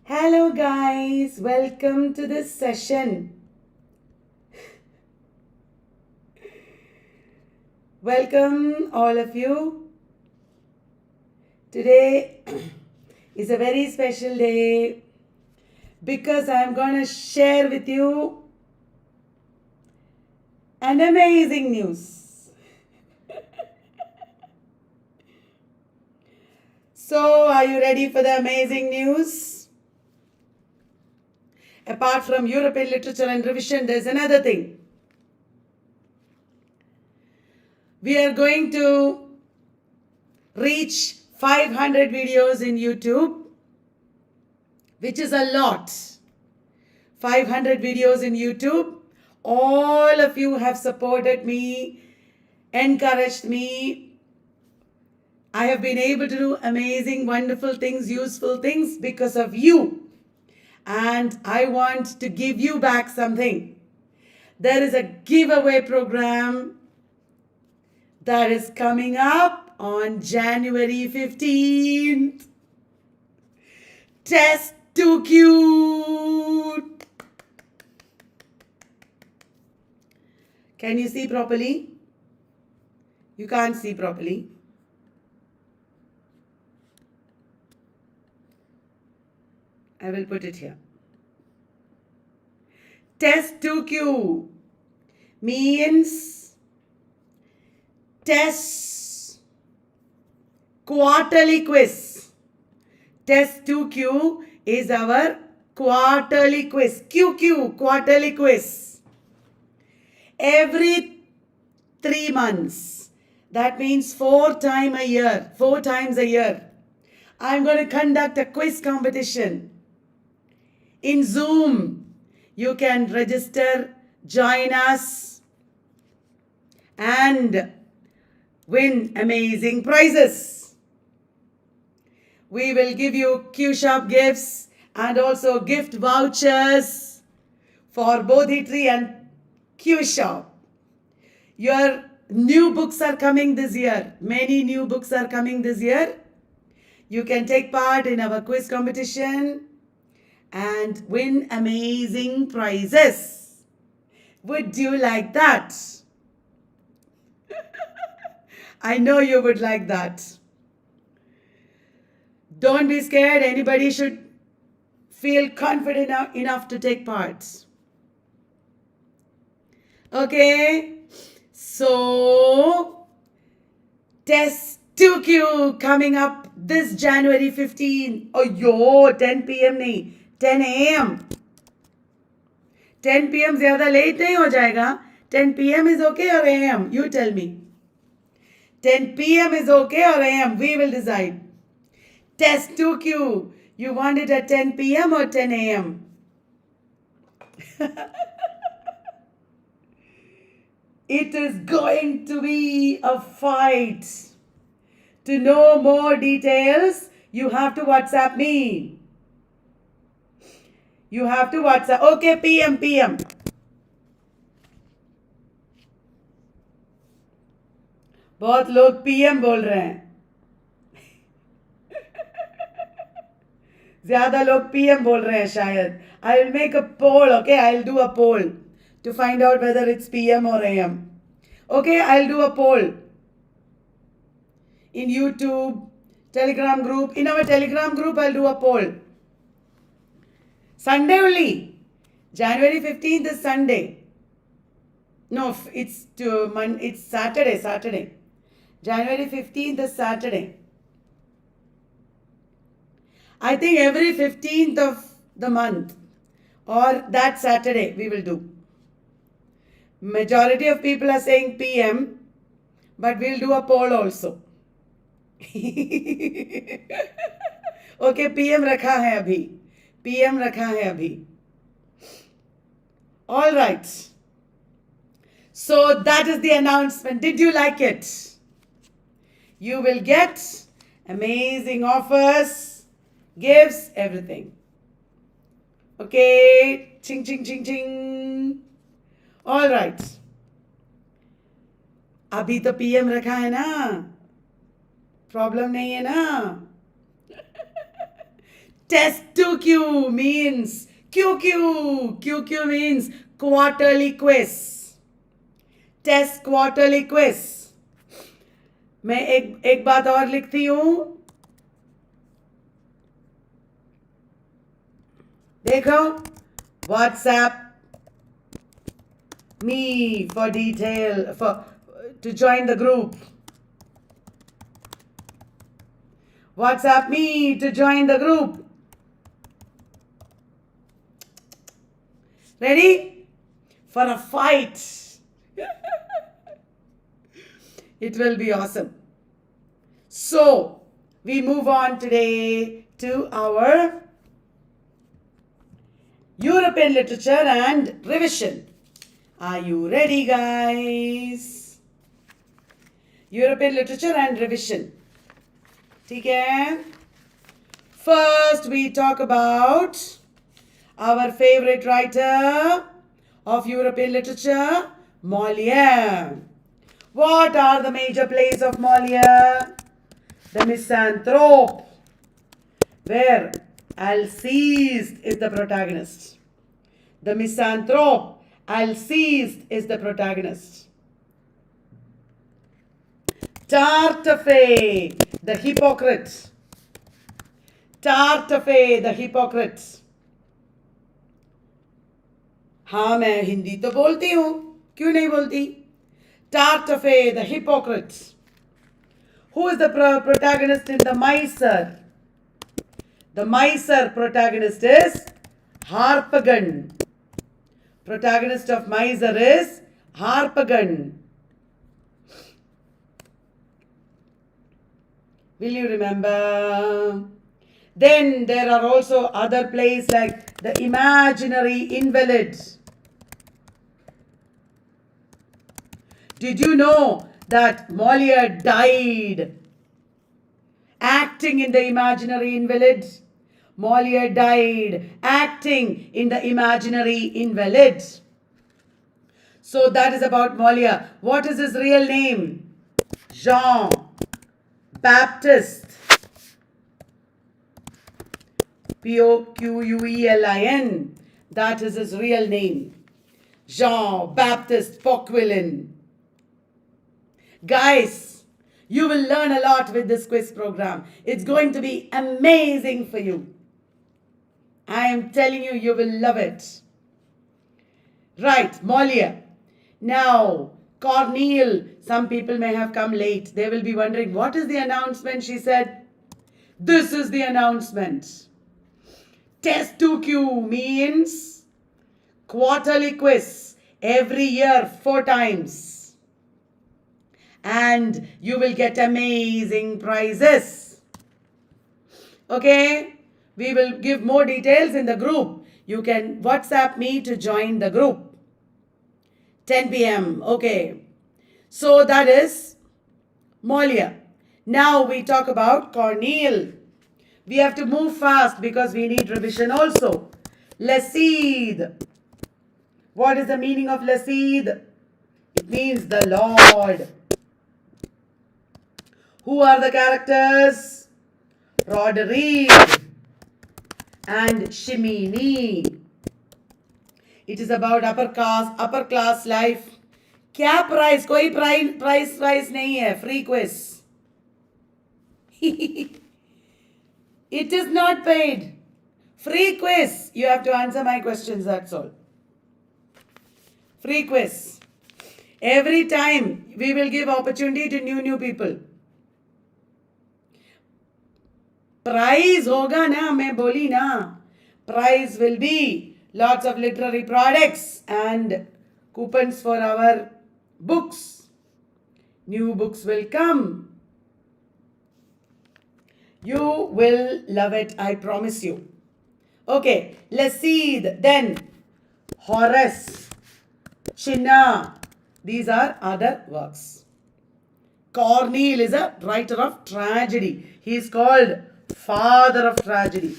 Hello guys, welcome to this session. Welcome all of you. Today is a very special day because I'm going to share with you an amazing news. So, are you ready for the amazing news? Apart from European literature and revision, there's another thing. We are going to reach 500 videos in YouTube, which is a lot. 500 videos in YouTube. All of you have supported me, encouraged me. I have been able to do amazing, wonderful things, useful things because of you. And I want to give you back something. There is a giveaway program that is coming up on January 15th. Test too cute. Can you see properly? You can't see properly. I will put it here. Test 2Q means test quarterly quiz. Test 2Q is our quarterly quiz. QQ, quarterly quiz. Every 3 months. That means 4 times a year. I'm going to conduct a quiz competition in Zoom. You can register, join us, and win amazing prizes. We will give you Q-Shop gifts and also gift vouchers for both Eatery and Q-Shop. Your new books are coming this year. Many new books are coming this year. You can take part in our quiz competition and win amazing prizes. Would you like that? I know you would like that. Don't be scared. Anybody should feel confident enough to take part. Okay? So, test 2Q coming up this January 15. Oh, yo, 10 p.m. nahi, 10 a.m. 10 p.m. ज़्यादा late नहीं हो जाएगा. 10 p.m. is okay or a.m.? You tell me. 10 p.m. is okay or a.m.? We will decide. Test 2Q. You want it at 10 p.m. or 10 a.m.? It is going to be a fight. To know more details, you have to WhatsApp me. You have to WhatsApp. Okay, PM. बहुत लोग PM बोल रहे हैं. ज़्यादा लोग PM बोल रहे हैं शायद. I'll make a poll, okay? I'll do a poll to find out whether it's PM or AM. Okay, I'll do a poll. In YouTube, Telegram group. In our Telegram group, I'll do a poll. Sunday only. January 15th is Sunday. No, it's Saturday. January 15th is Saturday. I think every 15th of the month or that Saturday we will do. Majority of people are saying PM, but we'll do a poll also. Okay, PM रखा है अभी. PM रखा है अभी. All right. So that is the announcement. Did you like it? You will get amazing offers, gifts, everything. Okay. Ching, ching, ching, ching. All right. अभी तो PM रखा है ना. प्रॉब्लम नहीं है ना. Test 2Q means QQ. QQ means quarterly quiz. Test quarterly quiz. मैं एक बात और लिखती हूं. देखो, WhatsApp me for detail to join the group. WhatsApp me to join the group. Ready? For a fight. It will be awesome. So, we move on today to our European literature and revision. Are you ready, guys? European literature and revision. Okay? First, we talk about our favorite writer of European literature, Molière. What are the major plays of Molière? The Misanthrope, where Alceste is the protagonist. The Misanthrope, Alceste is the protagonist. Tartuffe, the hypocrite. Tartuffe, the hypocrite. हाँ, मैं हिंदी तो बोलती हूँ, क्यों नहीं बोलती? Tartuffe, the hypocrite. Who is the protagonist in the Miser? The Miser protagonist is Harpagon. Protagonist of Miser is Harpagon. Will you remember? Then there are also other plays like The Imaginary Invalid. Did you know that Molière died acting in The Imaginary Invalid? Molière died acting in The Imaginary Invalid. So that is about Molière. What is his real name? Jean Baptiste. Poquelin. That is his real name. Jean Baptiste Poquelin. Guys, you will learn a lot with this quiz program. It's going to be amazing for you. I am telling you, you will love it. Right, Molière. Now, Corneille. Some people may have come late. They will be wondering, what is the announcement she said? This is the announcement. Test 2Q means quarterly quiz every year 4 times. And you will get amazing prizes. Okay? We will give more details in the group. You can WhatsApp me to join the group. 10 p.m. Okay. So that is Molière. Now we talk about Corneille. We have to move fast because we need revision also. Le Cid. What is the meaning of Le Cid? It means the Lord. Who are the characters? Roderick and Chimini. It is about upper class life. क्या price? कोई price नहीं है. Free quiz. It is not paid. Free quiz. You have to answer my questions, that's all. Free quiz. Every time we will give opportunity to new people. Prize होगा ना, मैं बोली ना. Prize will be lots of literary products and coupons for our books. New books will come. You will love it, I promise you. Okay, Le Cid, then Horace, Chinna. These are other works. Corneille is a writer of tragedy. He is called father of tragedy.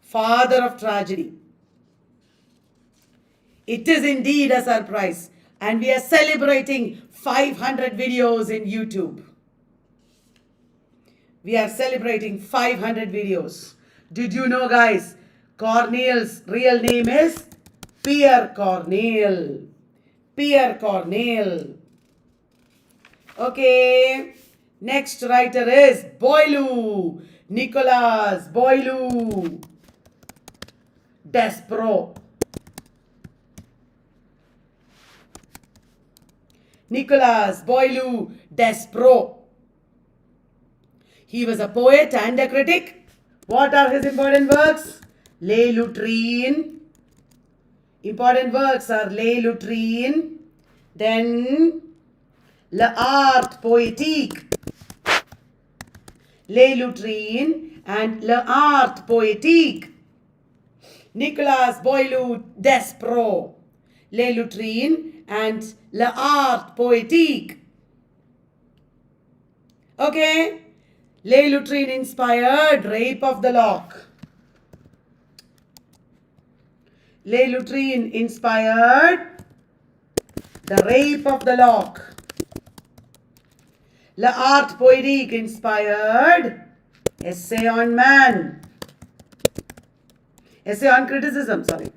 Father of tragedy. It is indeed a surprise. And we are celebrating 500 videos in YouTube. We are celebrating 500 videos. Did you know, guys? Corneille's real name is Pierre Corneille. Pierre Corneille. Okay. Next writer is Boileau. Nicolas Boileau. Despro. Nicolas Boileau Despro. He was a poet and a critic. What are his important works? Les Lutrines. Important works are Les Lutrines. Then L'Art Poétique. Les Lutrines and L'Art Poétique. Nicolas Boileau Despro. Les Lutrines and L'Art Poétique. Okay? Les Lutrines inspired Rape of the Lock. Les Lutrines inspired The Rape of the Lock. L'Art Poétique inspired Essay on Man. Essay on Criticism, sorry.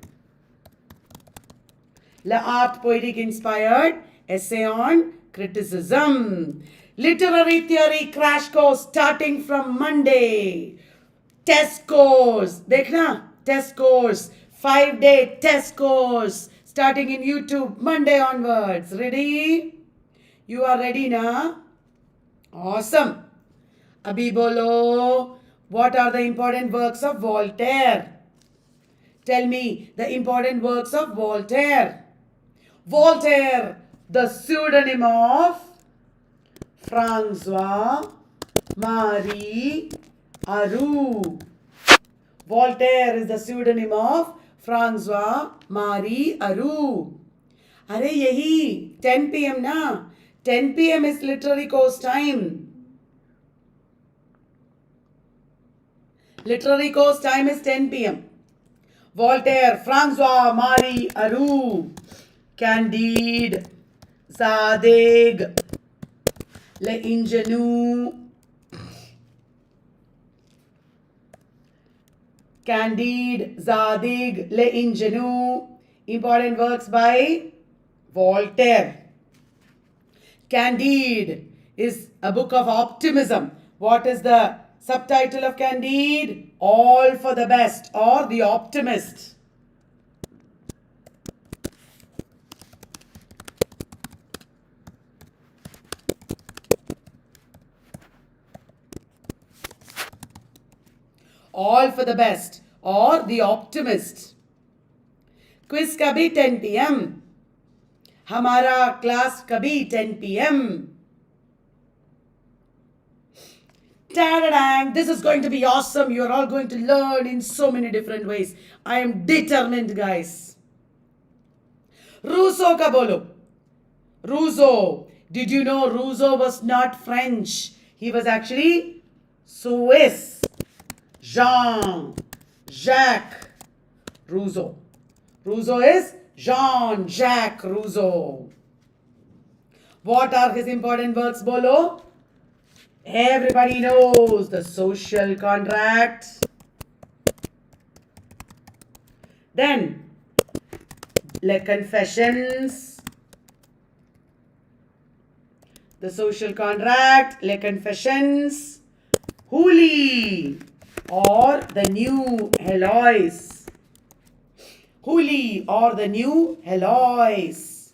L'Art Poétique inspired Essay on Criticism. Literary theory crash course starting from Monday. Test course. Dekhna? Test course. 5-day test course. Starting in YouTube Monday onwards. Ready? You are ready now? Awesome. Abhi bolo. What are the important works of Voltaire? Tell me the important works of Voltaire. Voltaire, the pseudonym of François Marie Aru. Voltaire is the pseudonym of François Marie Aru. Arey yahi 10 p.m. na. 10 p.m. is literary course time. Literary course time is 10 p.m. Voltaire, François Marie Aru, Candide, Zadig, L'Ingénu, Candide, Zadig, L'Ingénu. Important works by Voltaire. Candide is a book of optimism. What is the subtitle of Candide? All for the best, or The Optimist. All for the best, or The Optimist. Quiz kabhi 10 p.m. Hamara class kabhi 10 p.m. Ta-da-dang! This is going to be awesome. You are all going to learn in so many different ways. I am determined, guys. Rousseau ka bolo. Rousseau. Did you know Rousseau was not French? He was actually Swiss. Jean-Jacques Rousseau. Rousseau is Jean-Jacques Rousseau. What are his important works, bolo? Everybody knows The Social Contract. Then, Les Confessions. The Social Contract, Les Confessions. Hooli, or The New Heloise. Hooli, or The New Heloise.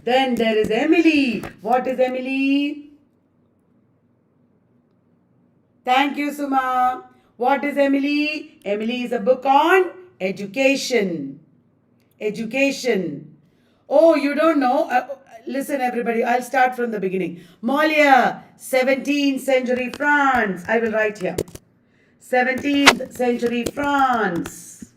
Then there is Emily. What is Emily? Thank you, Suma. What is Emily? Emily is a book on education. Education. Oh, you don't know? Listen, everybody. I'll start from the beginning. Molière, 17th century France. I will write here. 17th century France.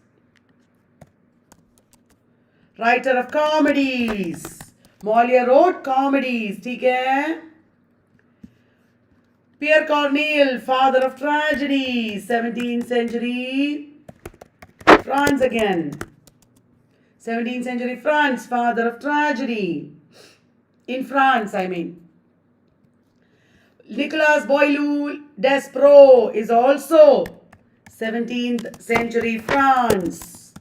Writer of comedies. Molière wrote comedies. ठीक है? Pierre Corneille, father of tragedy, 17th century France again. 17th century France, father of tragedy. In France, I mean. Nicolas Boileau Desprez is also 17th century France.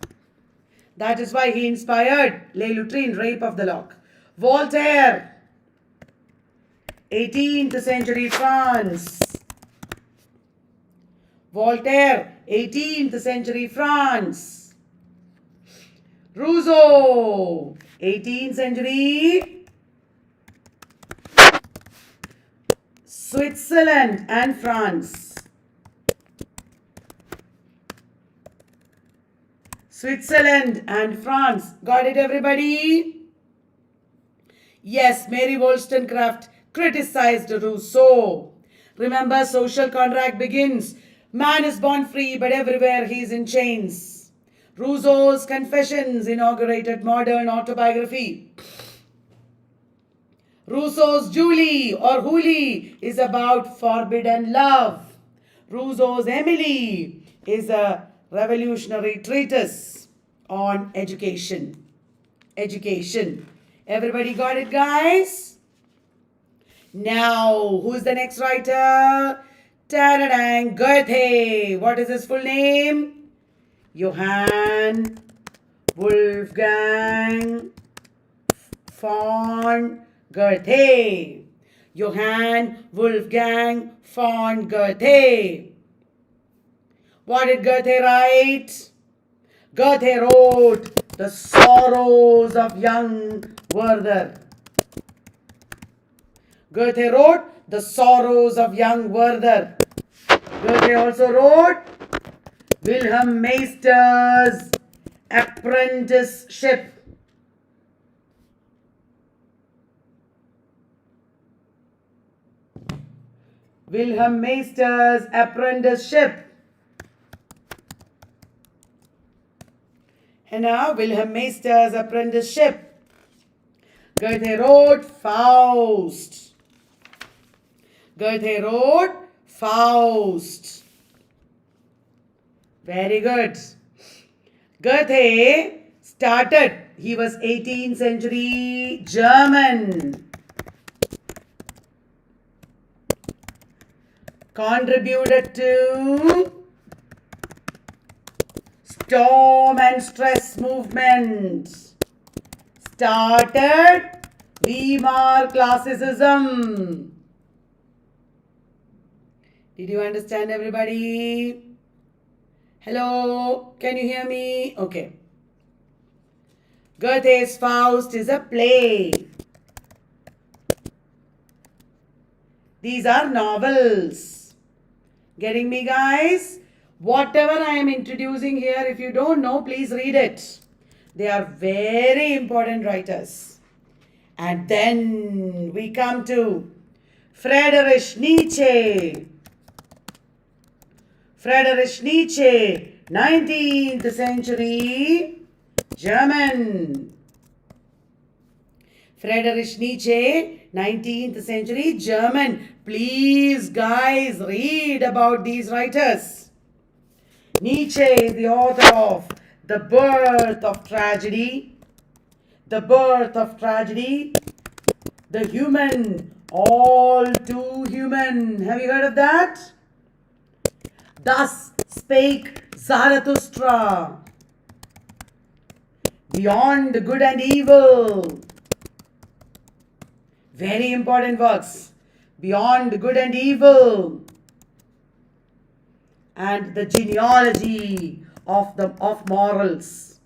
That is why he inspired Les Lutrines, Rape of the Lock. Voltaire, 18th century France. Voltaire, 18th century France. Rousseau, 18th century Switzerland and France. Switzerland and France. Got it, everybody? Yes, Mary Wollstonecraft criticized Rousseau. Remember, social contract begins. Man is born free, but everywhere he is in chains. Rousseau's Confessions inaugurated modern autobiography. Rousseau's Julie or Hooli is about forbidden love. Rousseau's Emily is a revolutionary treatise on education. Education. Everybody got it, guys? Now, who's the next writer? Ta-da-dang, Goethe. What is his full name? Johann Wolfgang von Goethe. Johann Wolfgang von Goethe. What did Goethe write? Goethe wrote The Sorrows of Young Werther. Goethe wrote The Sorrows of Young Werther. Goethe also wrote Wilhelm Meister's Apprenticeship. Wilhelm Meister's Apprenticeship. And now Wilhelm Meister's Apprenticeship. Goethe wrote Faust. Goethe wrote Faust. Very good. Goethe started, he was 18th century German. Contributed to Storm and Stress movement. Started Weimar classicism. Did you understand, everybody? Hello? Can you hear me? Okay. Goethe's Faust is a play. These are novels. Getting me, guys? Whatever I am introducing here, if you don't know, please read it. They are very important writers. And then we come to Friedrich Nietzsche. Friedrich Nietzsche, 19th century German. Friedrich Nietzsche, 19th century German. Please, guys, read about these writers. Nietzsche is the author of The Birth of Tragedy, The Birth of Tragedy, The Human, All Too Human. Have you heard of that? Thus Spake Zarathustra, Beyond Good and Evil. Very important works. Beyond Good and Evil. And the genealogy of morals.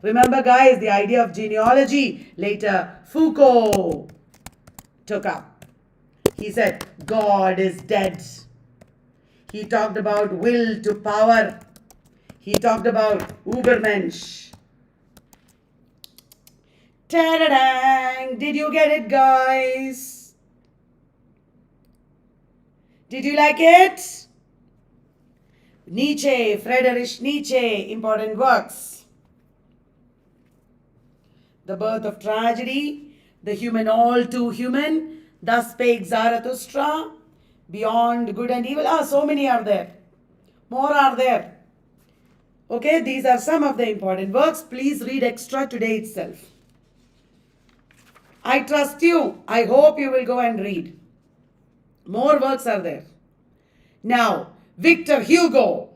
Remember, guys, the idea of genealogy later Foucault took up. He said God is dead. He talked about will to power. He talked about Übermensch. Ta-da-dang! Did you get it, guys? Did you like it? Nietzsche, Friedrich Nietzsche, important works. The Birth of Tragedy, The Human, All Too Human, Thus Spake Zarathustra, Beyond Good and Evil. So many are there. More are there. Okay, these are some of the important works. Please read extra today itself. I trust you. I hope you will go and read. More works are there. Now, Victor Hugo.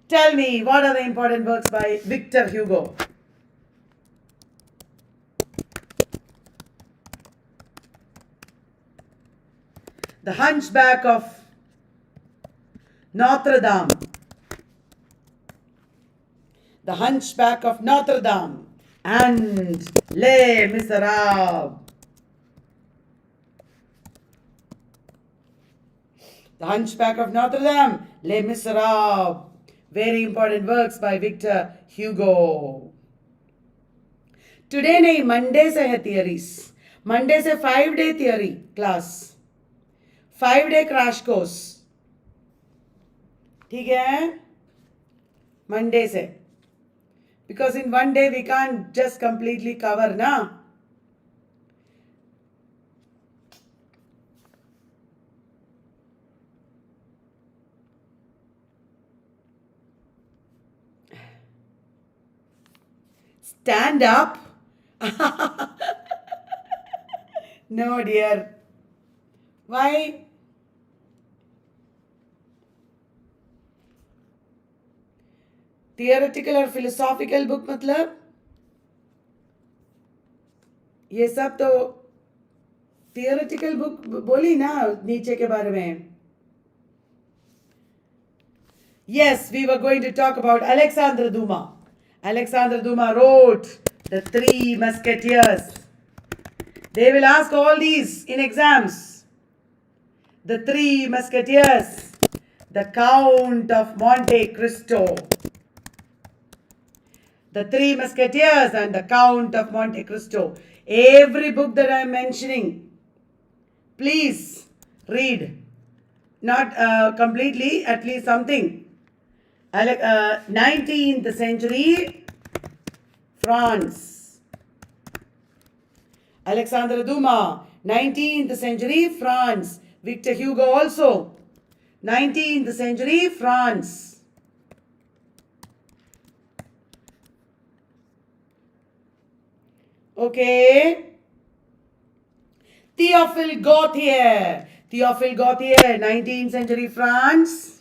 Tell me, what are the important works by Victor Hugo? The Hunchback of Notre Dame. The Hunchback of Notre Dame and Les Miserables. The Hunchback of Notre Dame, Les Miserables. Very important works by Victor Hugo. Today नहीं, Monday से है theories. Monday से 5-day theory class. 5-day crash course. ठीक है? Monday से. Because in one day we can't just completely cover, na? Stand up? No, dear. Why? Theoretical और philosophical book मतलब ये सब तो थियोरेटिकल बुक बोली ना नीचे के बारे में. Yes, we were going to talk about Alexandre Duma. Alexandre Duma wrote The Three Musketeers. They will ask all these in exams. The Three Musketeers. The Count of Monte Cristo. The Three Musketeers and the Count of Monte Cristo. Every book that I am mentioning, please read. Not completely, at least something. 19th century France. Alexandre Duma, 19th century France. Victor Hugo also, 19th century France. Okay. Théophile Gautier. Théophile Gautier, 19th century France.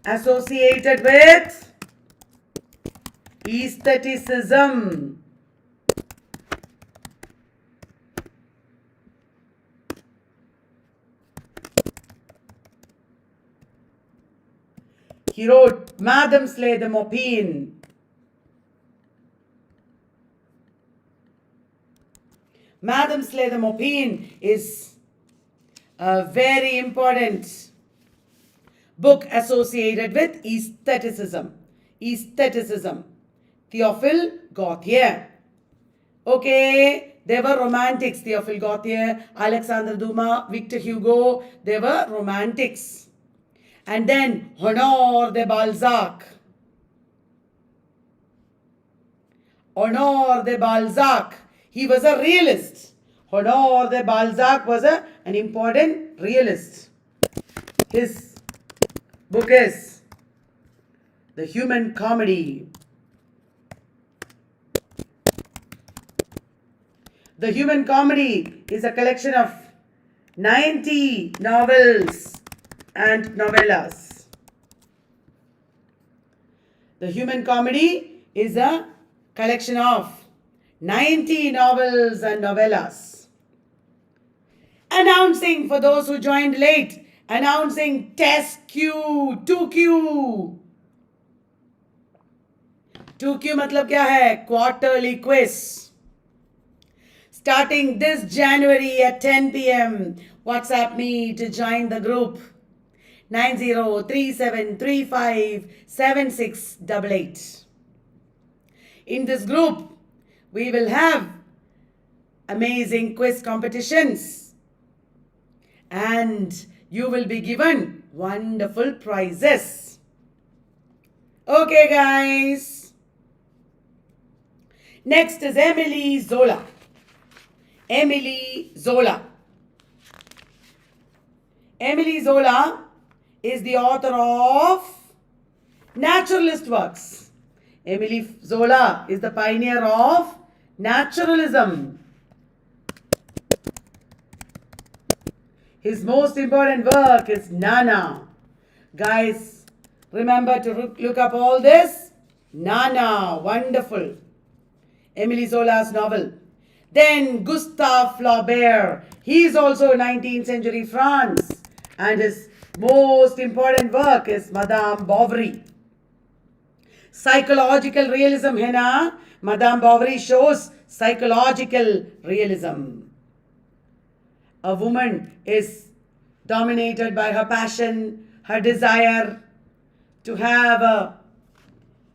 Associated with aestheticism. He wrote Madame Slay the Maupin. Madame Slay the Maupin is a very important book associated with aestheticism. Aestheticism. Théophile Gautier. Okay, they were romantics. Théophile Gautier, Alexandre Dumas, Victor Hugo, they were romantics. And then Honore de Balzac. Honore de Balzac. He was a realist. Honore de Balzac was an important realist. His book is The Human Comedy. The Human Comedy is a collection of 90 novels and novellas. The Human Comedy is a collection of 90 novels and novellas. Announcing for those who joined late, announcing test Q, 2Q. 2Q मतलब क्या है? Quarterly quiz. Starting this January at 10 p.m. WhatsApp me to join the group. 9037357688. In this group, we will have amazing quiz competitions and you will be given wonderful prizes. Okay, guys. Next is Emily Zola. Emily Zola. Emily Zola is the author of naturalist works. Emily Zola is the pioneer of naturalism. His most important work is Nana. Guys, remember to look up all this. Nana, wonderful. Emile Zola's novel. Then Gustave Flaubert. He is also 19th century France. And his most important work is Madame Bovary. Psychological realism, है ना? Madame Bovary shows psychological realism. A woman is dominated by her passion, her desire to have a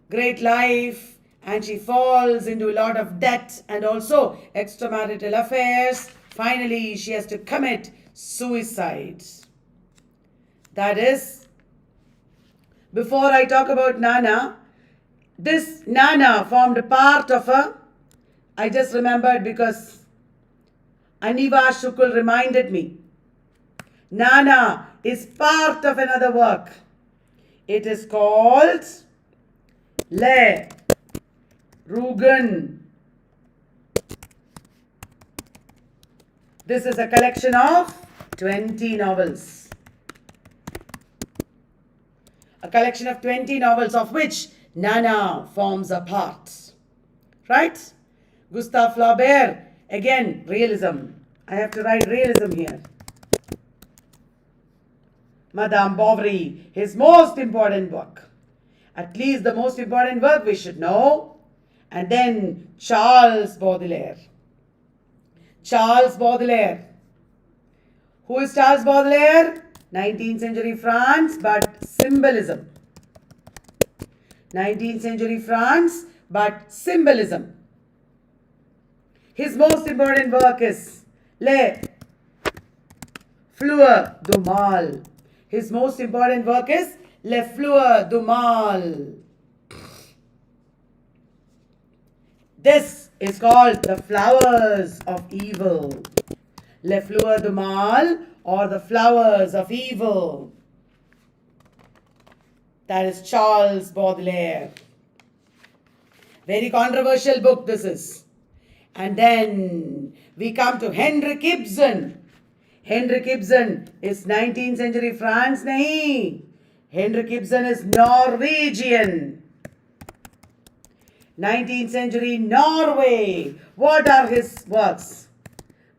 great life, and she falls into a lot of debt and also extramarital affairs. Finally, she has to commit suicide. That is, before I talk about Nana, this Nana formed a part of a, I just remembered because Aniva Shukul reminded me. Nana is part of another work. It is called Le Rugen. This is a collection of 20 novels. A collection of 20 novels of which Nana forms a part. Right? Gustave Flaubert, again, realism. I have to write realism here. Madame Bovary, his most important work. At least the most important work we should know. And then Charles Baudelaire. Charles Baudelaire. Who is Charles Baudelaire? 19th century France, but symbolism. 19th century France, but symbolism. His most important work is Les Fleurs du Mal. His most important work is Les Fleurs du Mal. This is called the flowers of evil. Les Fleurs du Mal, or the flowers of evil. That is Charles Baudelaire. Very controversial book this is. And then we come to Henry Gibson. Henry Gibson is 19th century France, nahi. Henry Gibson is Norwegian. 19th century Norway. What are his works?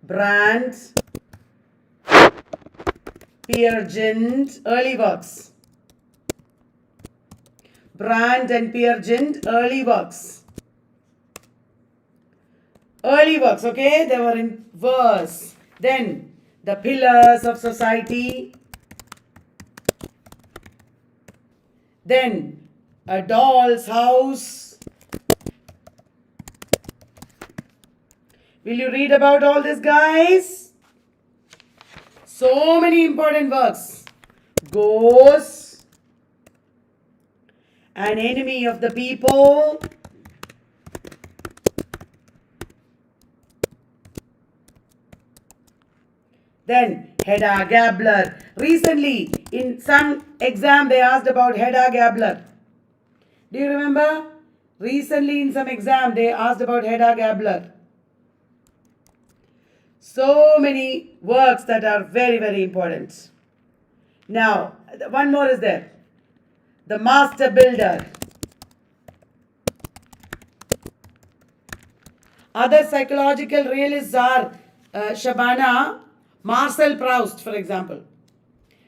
Brand, Peer Gynt, early works. Brand and Peer Gynt, early works. Early works, okay? They were in verse. Then, The Pillars of Society. Then, A Doll's House. Will you read about all this, guys? So many important works. Ghosts, An Enemy of the People, then Hedda Gabler. Recently, in some exam, they asked about Hedda Gabler. Do you remember? Recently, in some exam, they asked about Hedda Gabler. So many works that are very, very important. Now, one more is there. The Master Builder. Other psychological realists are Shabana, Marcel Proust, for example.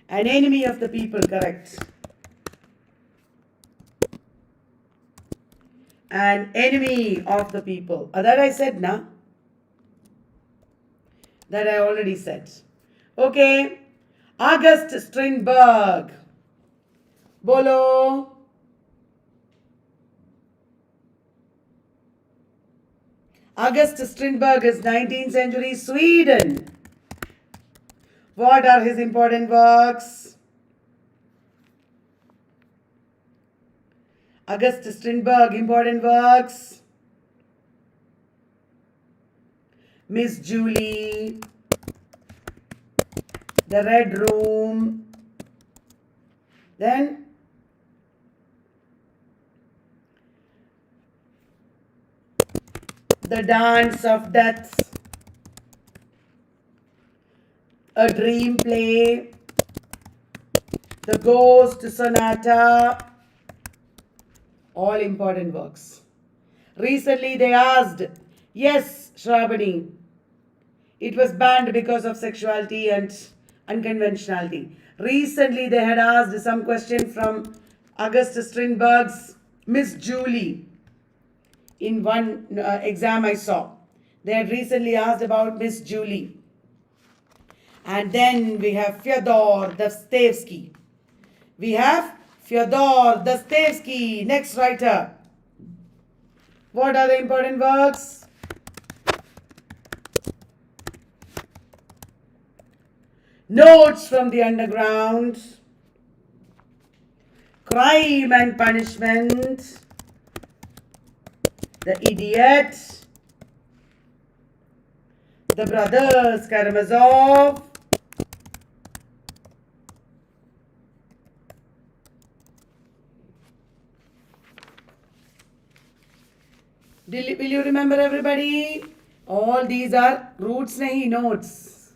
An Enemy of the People, correct. An Enemy of the People. That I said, na? That I already said. Okay. August Strindberg. Bolo. August Strindberg is 19th century Sweden. What are his important works? August Strindberg, important works. Miss Julie, The Red Room, then The Dance of Death, A Dream Play, The Ghost Sonata, all important works. Recently they asked, yes, Shravani, it was banned because of sexuality and unconventionality. Recently they had asked some question from Auguste Strindberg's Miss Julie. In one exam I saw, they had recently asked about Miss Julie. And then we have Fyodor Dostoevsky. We have Fyodor Dostoevsky, next writer. What are the important works? Notes from the Underground, Crime and Punishment, The Idiot, The Brothers Karamazov, will you remember everybody? All these are roots nahi, notes.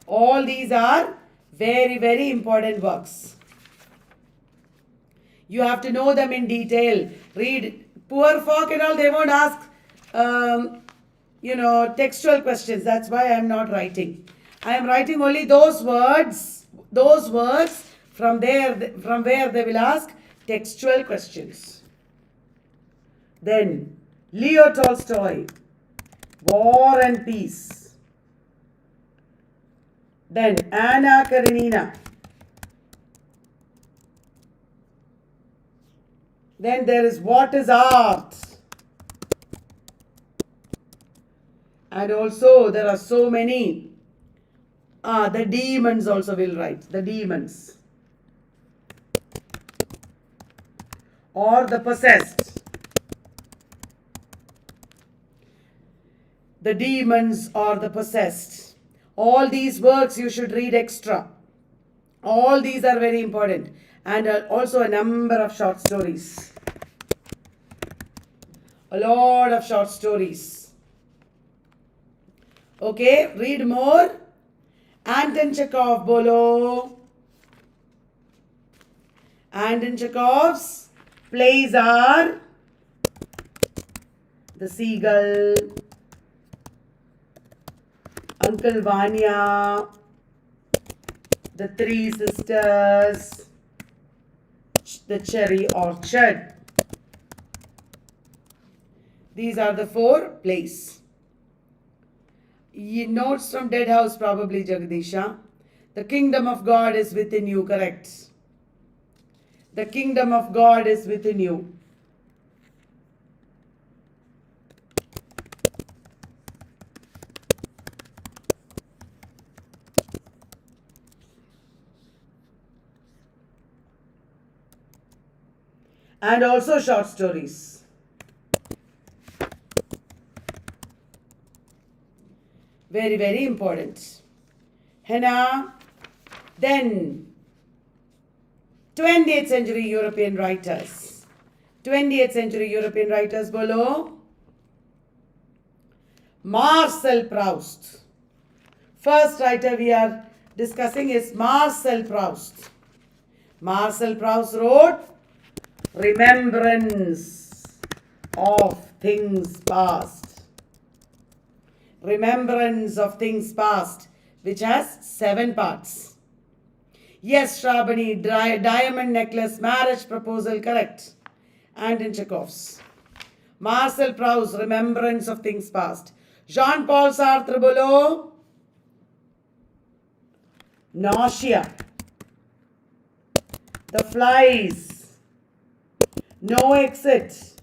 All these are very, very important works. You have to know them in detail. Read. Poor folk and all, they won't ask, textual questions. That's why I am not writing. I am writing only those words from where they will ask textual questions. Then, Leo Tolstoy, War and Peace. Then, Anna Karenina. Then there is What is Art? And also there are so many. The Demons also will write. The Demons. Or The Possessed. The Demons or The Possessed. All these works you should read extra. All these are very important. And also a number of short stories. A lot of short stories. Okay, read more. Anton Chekhov, bolo. Anton Chekhov's plays are The Seagull, Uncle Vanya, The Three Sisters, The Cherry Orchard. These are the 4 plays. Notes from Dead House, probably Jagdisha. The kingdom of God is within you, correct. The kingdom of God is within you. And also short stories. Very, very important. Henna. Then 20th century European writers. 20th century European writers bolo. Marcel Proust. First writer we are discussing is Marcel Proust. Marcel Proust wrote Remembrance of Things Past. Remembrance of Things Past, which has 7 parts. Yes, Shravani, diamond necklace, marriage proposal, correct. Anton Chekhov's. Marcel Proust, Remembrance of Things Past. Jean-Paul Sartre, bolo. Nausea. The Flies. No Exit.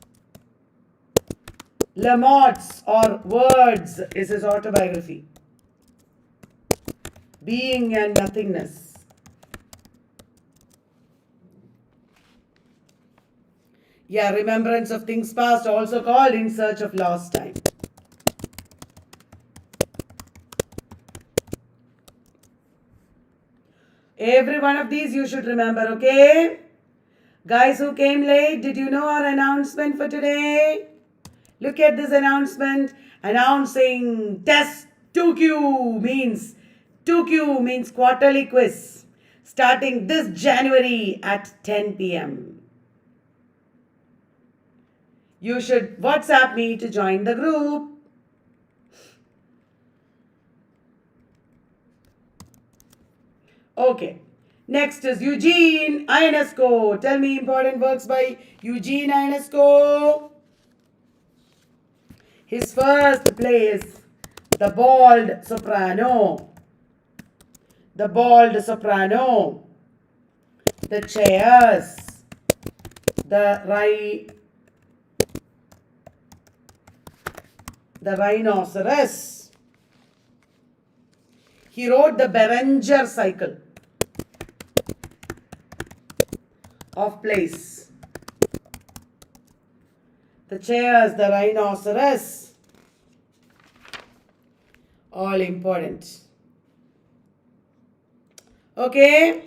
Lamotte's or Words is his autobiography. Being and Nothingness. Yeah, Remembrance of Things Past, also called In Search of Lost Time. Every one of these you should remember, okay? Guys who came late, did you know our announcement for today? Look at this announcement announcing test 2Q means 2Q means quarterly quiz, starting this January at 10 p.m. You should WhatsApp me to join the group. Okay. Next is Eugene Ionesco. Tell me important works by Eugene Ionesco. His first play is The Bald Soprano. The Bald Soprano. The Chairs. The Rhinoceros. He wrote the Berenger cycle of plays. The Chairs, the Rhinoceros, all important. Okay,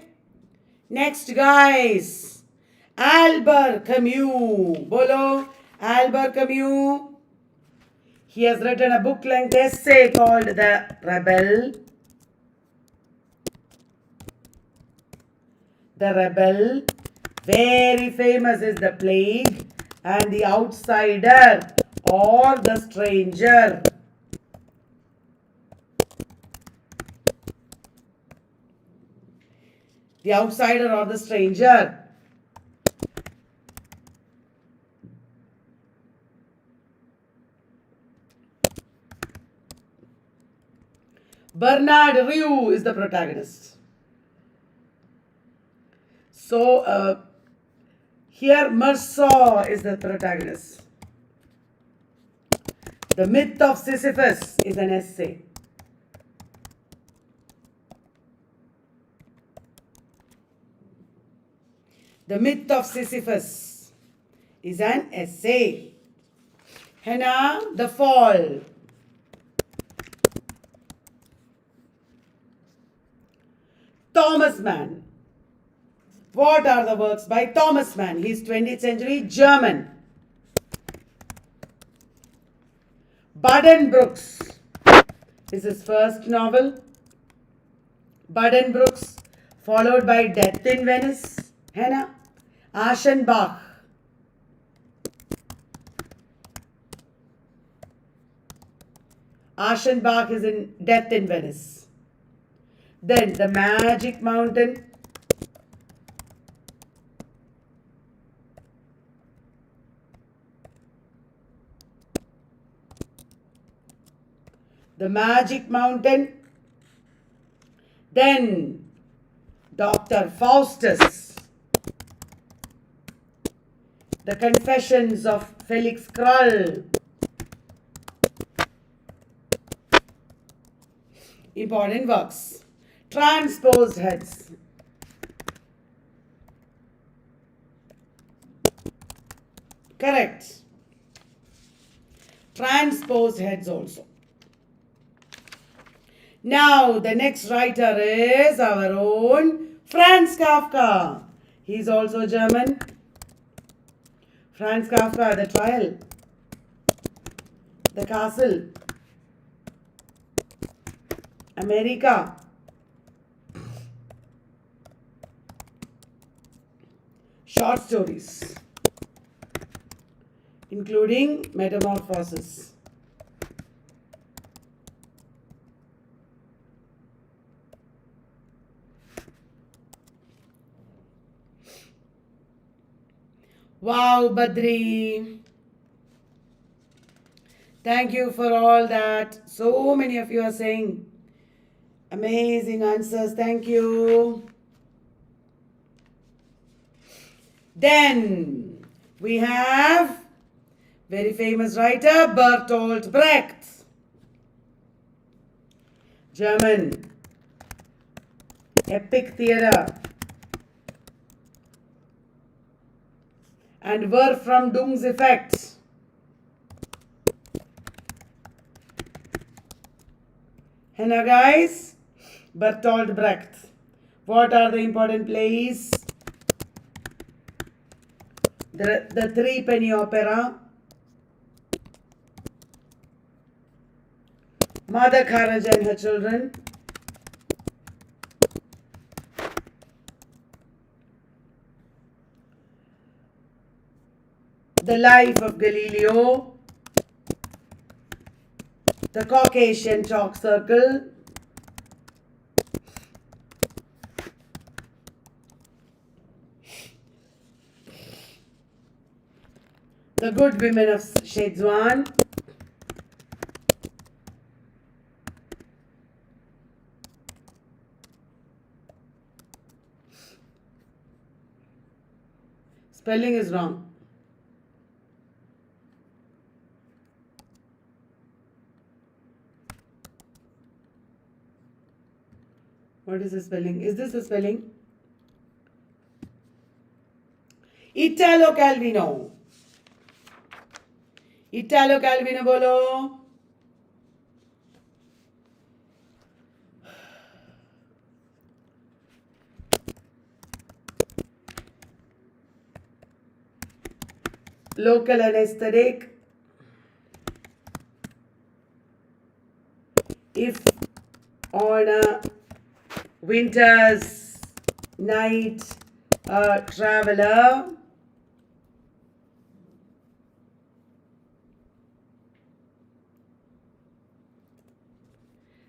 next guys, Albert Camus. Bolo, Albert Camus. He has written a book-length essay called The Rebel. The Rebel. Very famous is The Plague and The Outsider or The Stranger. The Outsider or The Stranger. Bernard Rue is the protagonist. So, here Marceau is the protagonist. The Myth of Sisyphus is an essay. The Myth of Sisyphus is an essay. Henna, The Fall. Thomas Mann. What are the works by Thomas Mann? He is 20th century German. Buddenbrooks is his first novel. Buddenbrooks, followed by Death in Venice. Henna. Aschenbach. Aschenbach is in Death in Venice. Then The Magic Mountain. The Magic Mountain. Then Dr. Faustus. The Confessions of Felix Krull. Important works. Transposed heads. Correct. Transposed heads also. Now the next writer is our own Franz Kafka. He is also German. Franz Kafka, The Trial, The Castle, America, short stories, including Metamorphosis. Wow, Badri. Thank you for all that. So many of you are saying amazing answers. Thank you. Then we have very famous writer Bertolt Brecht. German. Epic theatre. And Verfremdungseffekt. Henna guys, Bertolt Brecht. What are the important plays? The Three Penny Opera, Mother Courage and Her Children, The Life of Galileo, The Caucasian Chalk Circle, The Good Women of Shedzwan, spelling is wrong. What is the spelling? Is this the spelling? Italo Calvino. Italo Calvino bolo. Local anesthetic. If on a winter's night a traveler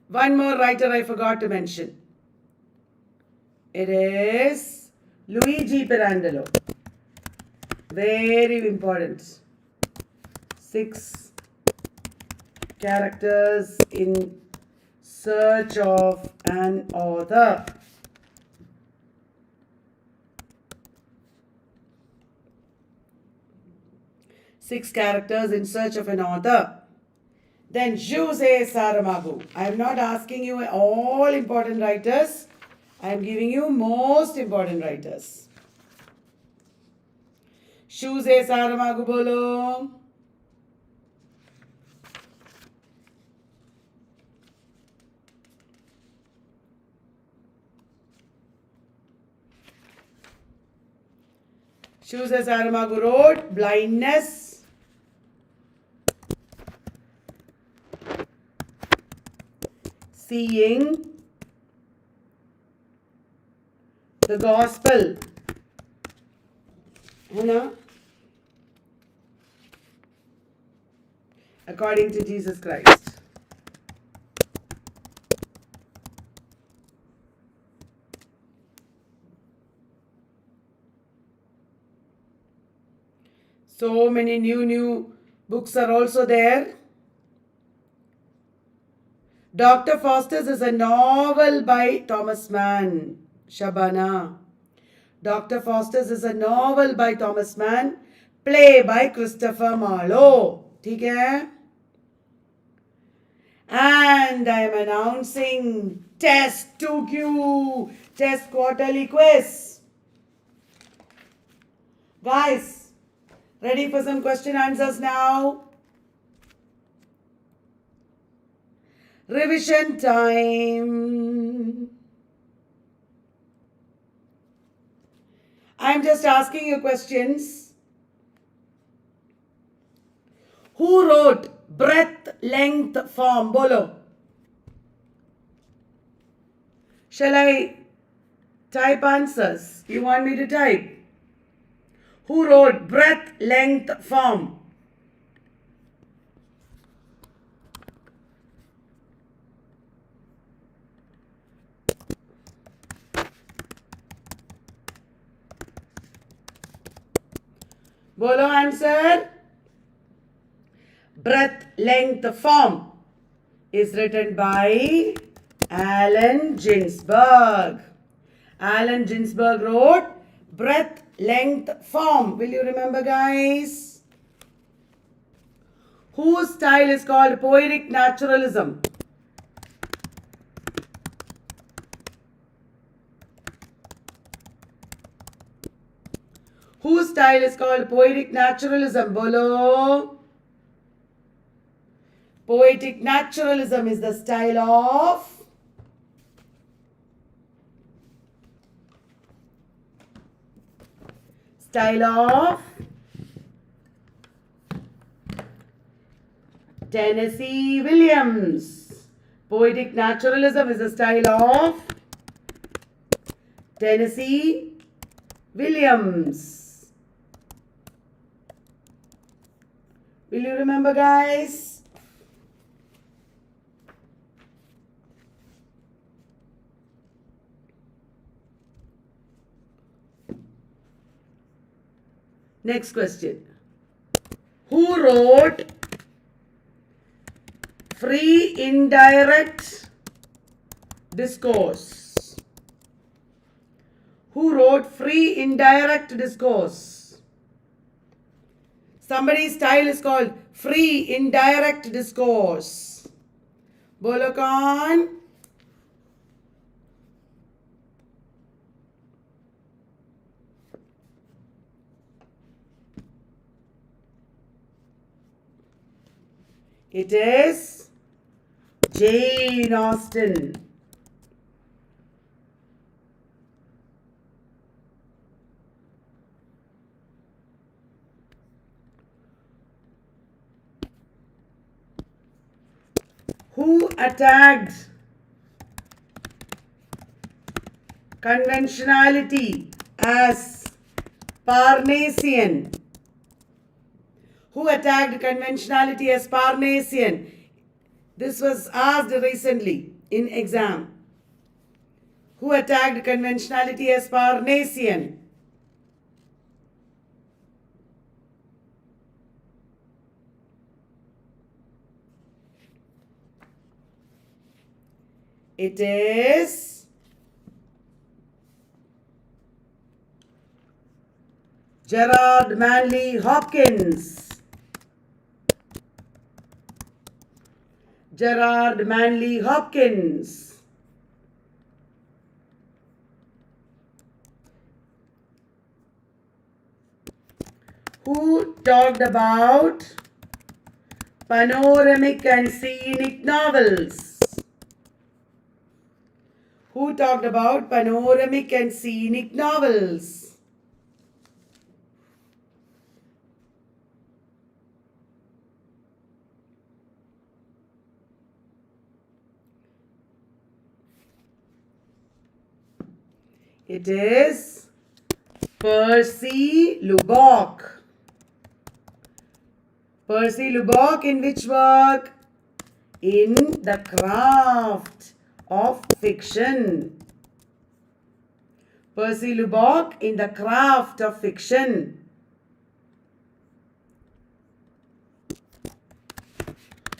one more writer I forgot to mention. It is Luigi Perangelo. Very important. 6 characters in search of an author. Six characters in search of an author. Then Jose Saramago. I am not asking you all important writers. I am giving you most important writers. Jose Saramago bolo. Jose Saramago wrote Blindness, Seeing, The Gospel, according to Jesus Christ. So many new books are also there. Dr. Faustus is a novel by Thomas Mann. Shabana. Dr. Faustus is a novel by Thomas Mann. Play by Christopher Marlowe. ठीक है? And I am announcing Test 2Q. Test Quarterly Quiz. Guys, ready for some question answers now? Revision time. I am just asking you questions. Who wrote breadth, length, form? Bolo. Shall I type answers? You want me to type? Who wrote breadth, length, form? Bolo answer. Breadth, length, form is written by Allen Ginsberg. Allen Ginsberg wrote breadth, length, form. Will you remember, guys? Whose style is called poetic naturalism? Whose style is called poetic naturalism? Bolo. Poetic naturalism is the style of Tennessee Williams. Poetic naturalism is the style of Tennessee Williams. Will you remember, guys? Next question. Who wrote Free Indirect Discourse? Who wrote Free Indirect Discourse? Somebody's style is called Free Indirect Discourse. Bolo kaun? It is Jane Austen. Who attacked conventionality as Parnassian? Who attacked conventionality as Parnassian? This was asked recently in exam. Who attacked conventionality as Parnassian? It is Gerard Manley Hopkins. Gerard Manley Hopkins. Who talked about panoramic and scenic novels? Who talked about panoramic and scenic novels? It is Percy Lubbock. Percy Lubbock in which work? In The Craft of Fiction. Percy Lubbock in The Craft of Fiction.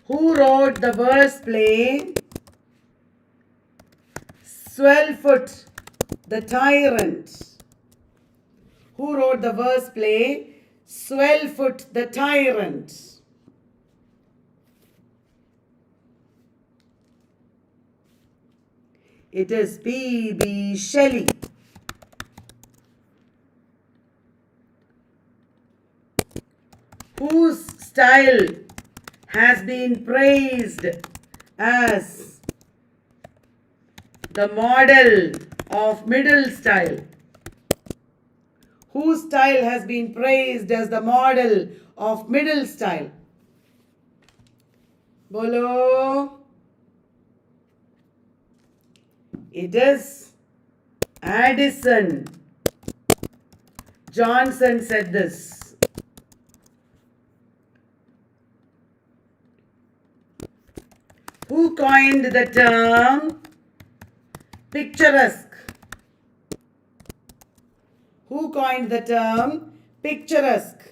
Who wrote the verse play Swellfoot the Tyrant? Who wrote the verse play Swellfoot the Tyrant? It is P.B. Shelley. Whose style has been praised as the model of middle style? Whose style has been praised as the model of middle style? Bolo. It is Addison. Johnson said this. Who coined the term picturesque? Who coined the term picturesque?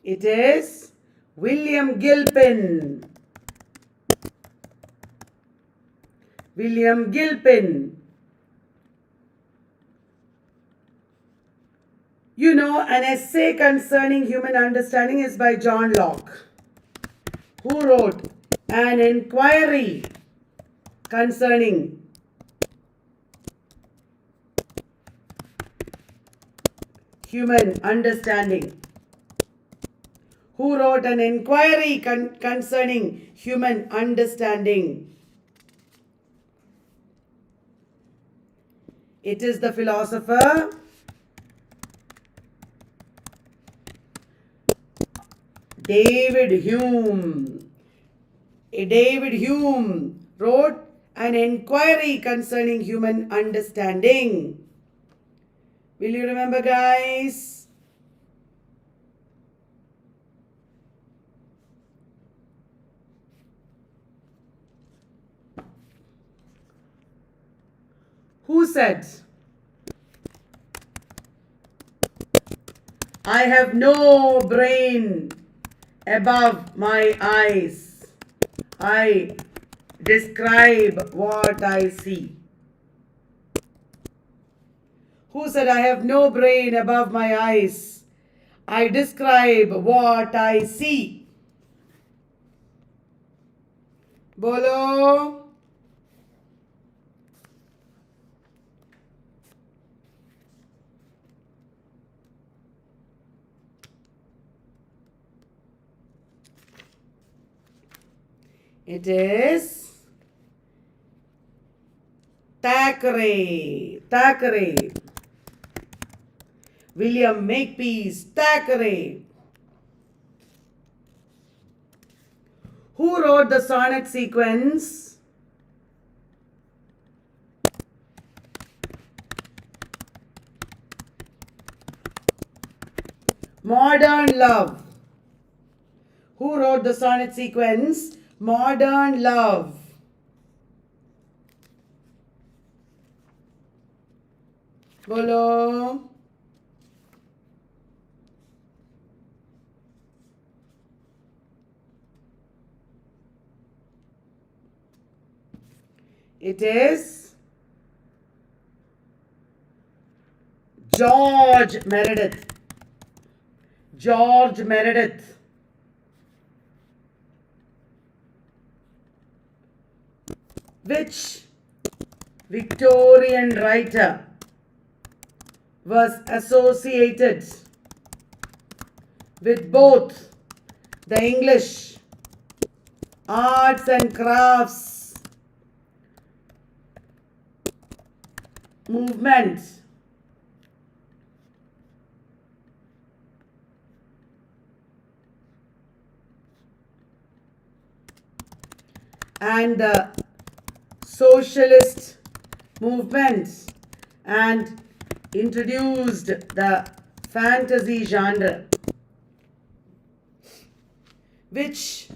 It is William Gilpin. William Gilpin. You know, an essay concerning human understanding is by John Locke, who wrote an inquiry concerning human understanding. who wrote an inquiry concerning human understanding. It is the philosopher David Hume. David Hume wrote an inquiry concerning human understanding. Will you remember, guys? Who said, I have no brain above my eyes. I describe what I see. Who said, I have no brain above my eyes? I describe what I see. Bolo. It is Thackeray. Thackeray. William Makepeace Thackeray. Who wrote the sonnet sequence? Modern Love. Who wrote the sonnet sequence? Modern Love. Bolo. It is George Meredith. George Meredith. Which Victorian writer was associated with both the English arts and crafts movement and the socialist movement and introduced the fantasy genre? Which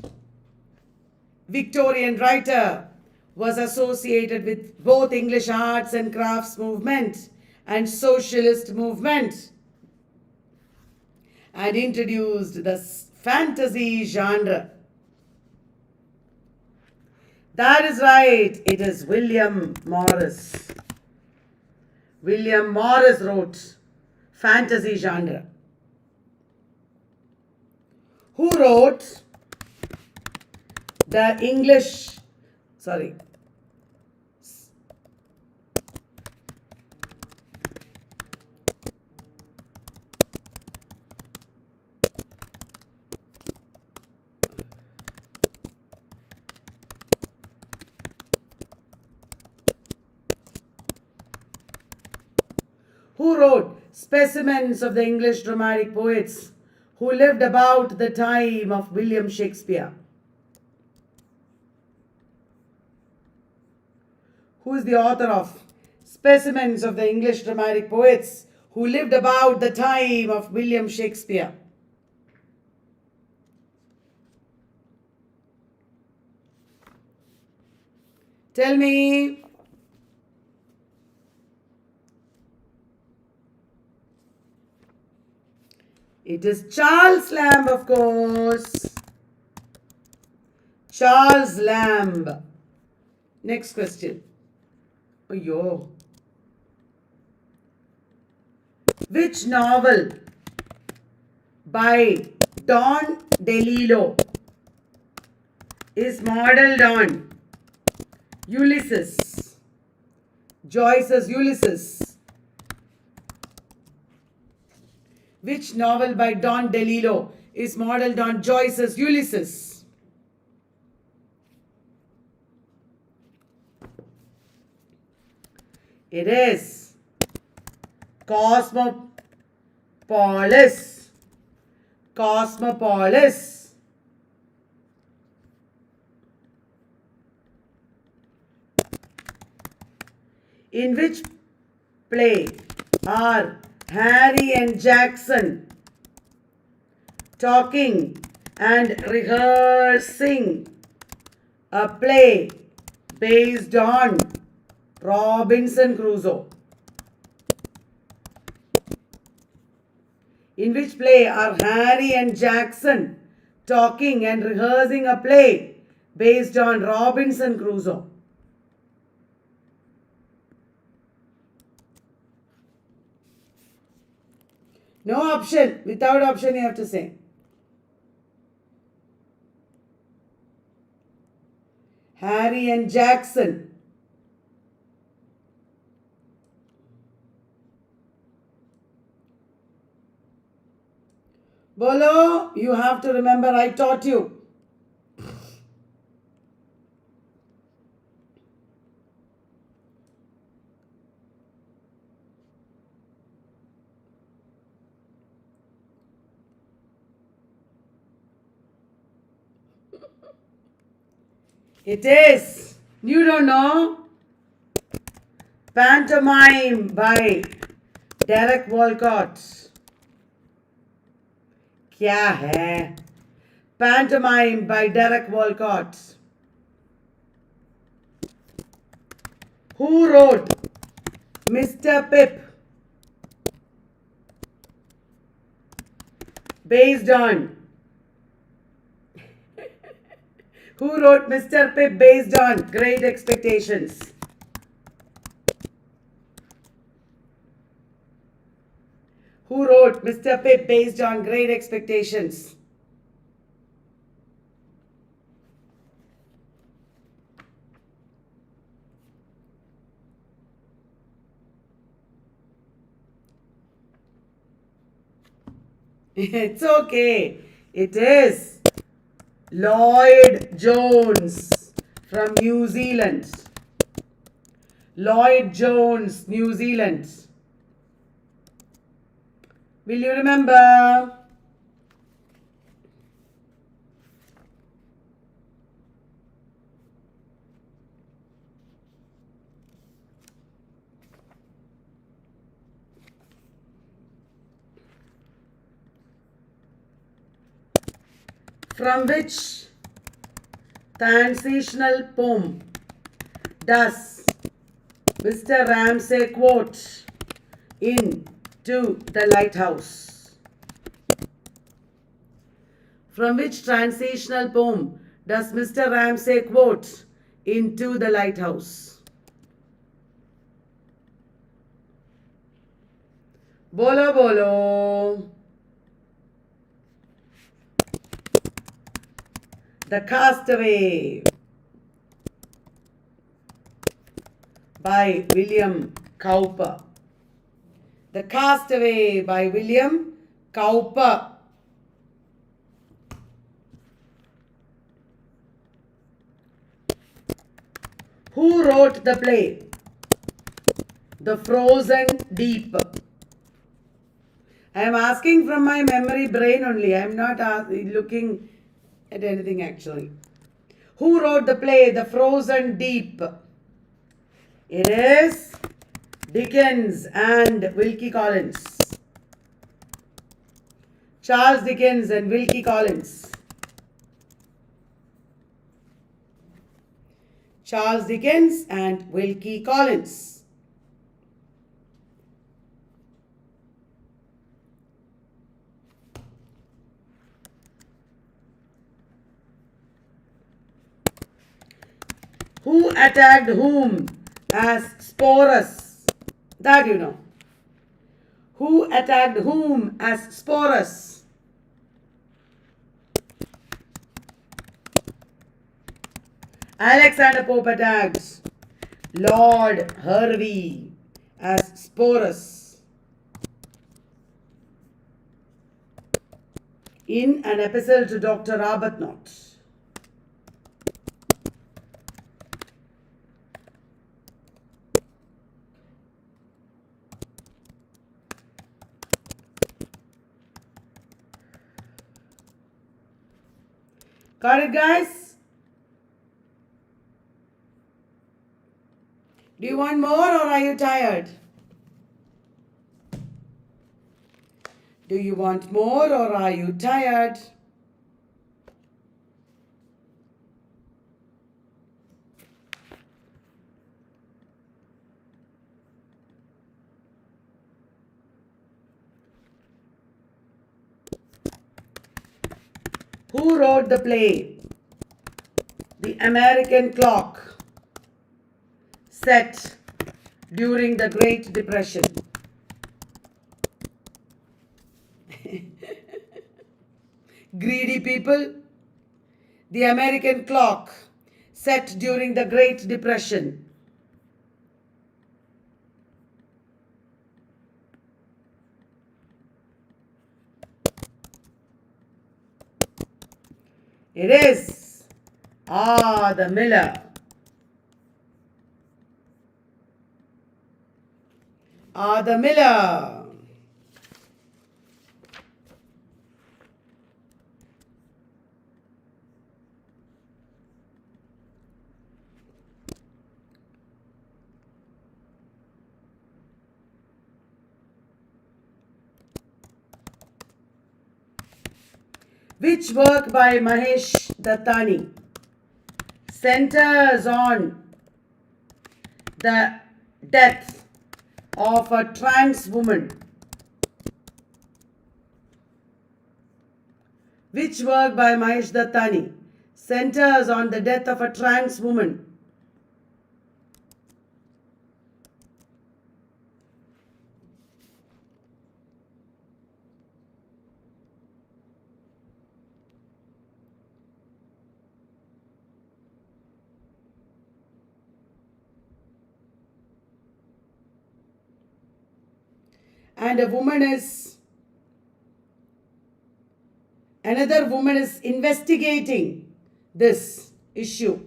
Victorian writer was associated with both English arts and crafts movement and socialist movement and introduced the fantasy genre? That is right. It is William Morris. William Morris wrote fantasy genre. Who wrote the English, who wrote specimens of the English dramatic poets who lived about the time of William Shakespeare? Who is the author of specimens of the English dramatic poets who lived about the time of William Shakespeare? Tell me. It is Charles Lamb, of course. Charles Lamb. Next question. Oh, yo. Which novel by Don DeLillo is modeled on Ulysses? Joyce's Ulysses. Which novel by Don DeLillo is modeled on Joyce's Ulysses. It is Cosmopolis. Cosmopolis. In which play are Harry and Jackson talking and rehearsing a play based on Robinson Crusoe? In which play are Harry and Jackson talking and rehearsing a play based on Robinson Crusoe? No option. Without option you have to say. Harry and Jackson. Bolo, you have to remember I taught you. It is. You don't know? Pantomime by Derek Walcott. क्या है? Pantomime by Derek Walcott. Who wrote Mr. Pip? Based on. Who wrote Mr. Pip based on Great Expectations? Who wrote Mr. Pip based on Great Expectations? It's okay. It is Lloyd Jones from New Zealand. Lloyd Jones, New Zealand. Will you remember? From which transitional poem does Mr. Ramsay quote in To the Lighthouse? From which transitional poem does Mr. Ramsay quote in To the Lighthouse? Bolo bolo. The Castaway by William Cowper. The Castaway by William Cowper. Who wrote the play The Frozen Deep? I am asking from my memory brain only. I am not looking at anything actually. Who wrote the play The Frozen Deep? It is Dickens and Wilkie Collins. Charles Dickens and Wilkie Collins. Charles Dickens and Wilkie Collins. Who attacked whom as Sporus? That you know. Who attacked whom as Sporus? Alexander Pope attacked Lord Hervey as Sporus. in an epistle to Dr. Arbuthnot. Got it, guys? Do you want more or are you tired? Do you want more or are you tired? Who wrote the play? The American Clock, set during the Great Depression. Greedy people. The American Clock, set during the Great Depression. It is the Miller. The Miller. Which work by Mahesh Dattani centers on the death of a trans woman? Which work by Mahesh Dattani centers on the death of a trans woman? And another woman is investigating this issue.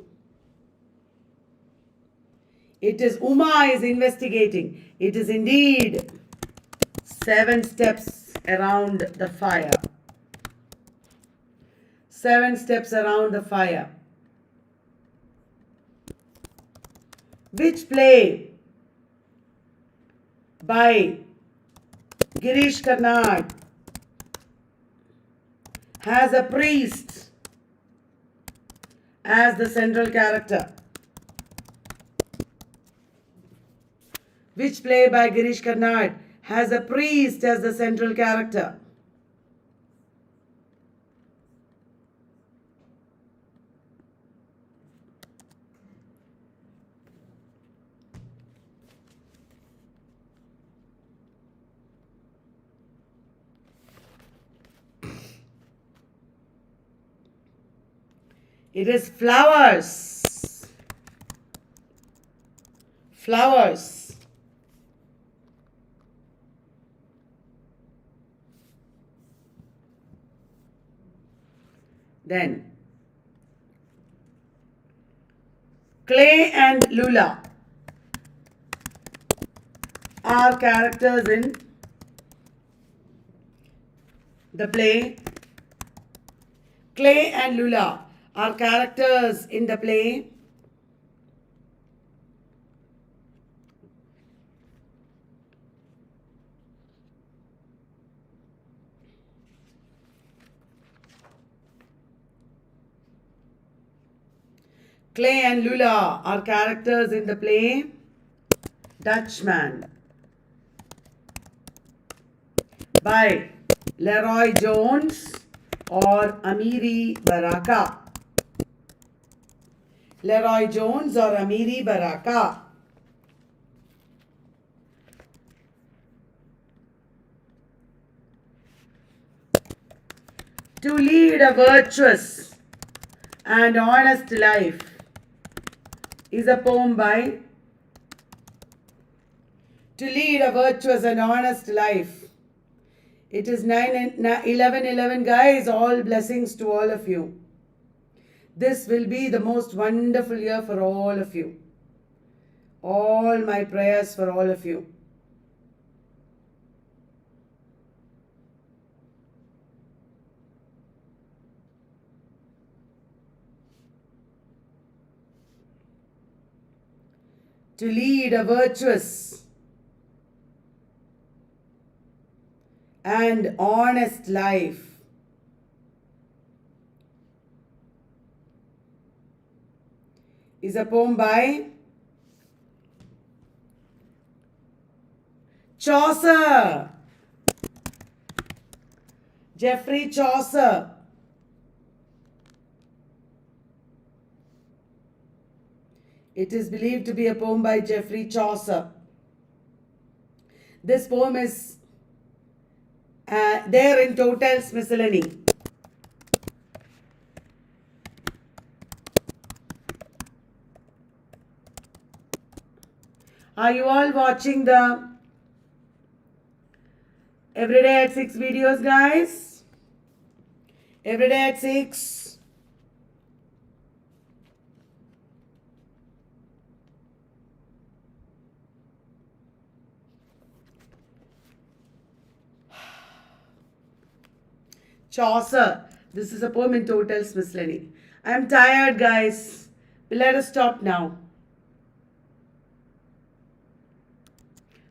It is Uma is investigating. It is indeed 7 steps around the fire. 7 steps around the fire. Which play by Girish Karnad has a priest as the central character? Which play by Girish Karnad has a priest as the central character? It is Flowers. Flowers. Then Clay and Lula are characters in the play. Clay and Lula are characters in the play. Clay and Lula are characters in the play Dutchman by Leroy Jones or Amiri Baraka. Leroy Jones or Amiri Baraka. To lead a virtuous and honest life is a poem by. To lead a virtuous and honest life It is 9 and 11 guys. All blessings to all of you. This will be the most wonderful year for all of you. All my prayers for all of you. To lead a virtuous and honest life. Is a poem by Chaucer. Geoffrey Chaucer. It is believed to be a poem by Geoffrey Chaucer. This poem is there in Total's Miscellany. Are you all watching the Everyday at 6 videos, guys? Everyday at 6. Chaucer. This is a poem in Total's Miscellany. I am tired, guys. Let us stop now.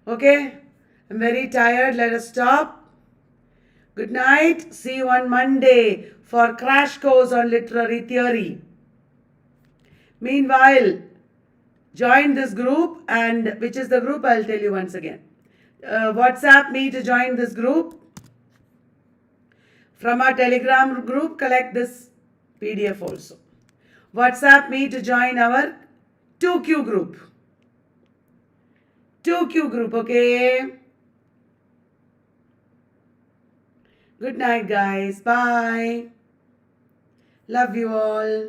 Okay? I'm very tired. Let us stop. Good night. See you on Monday for crash course on literary theory. Meanwhile, join this group, and which is the group I'll tell you once again. WhatsApp me to join this group. From our Telegram group, collect this PDF also. WhatsApp me to join our 2Q group. 2Q group, okay? Good night, guys. Bye. Love you all.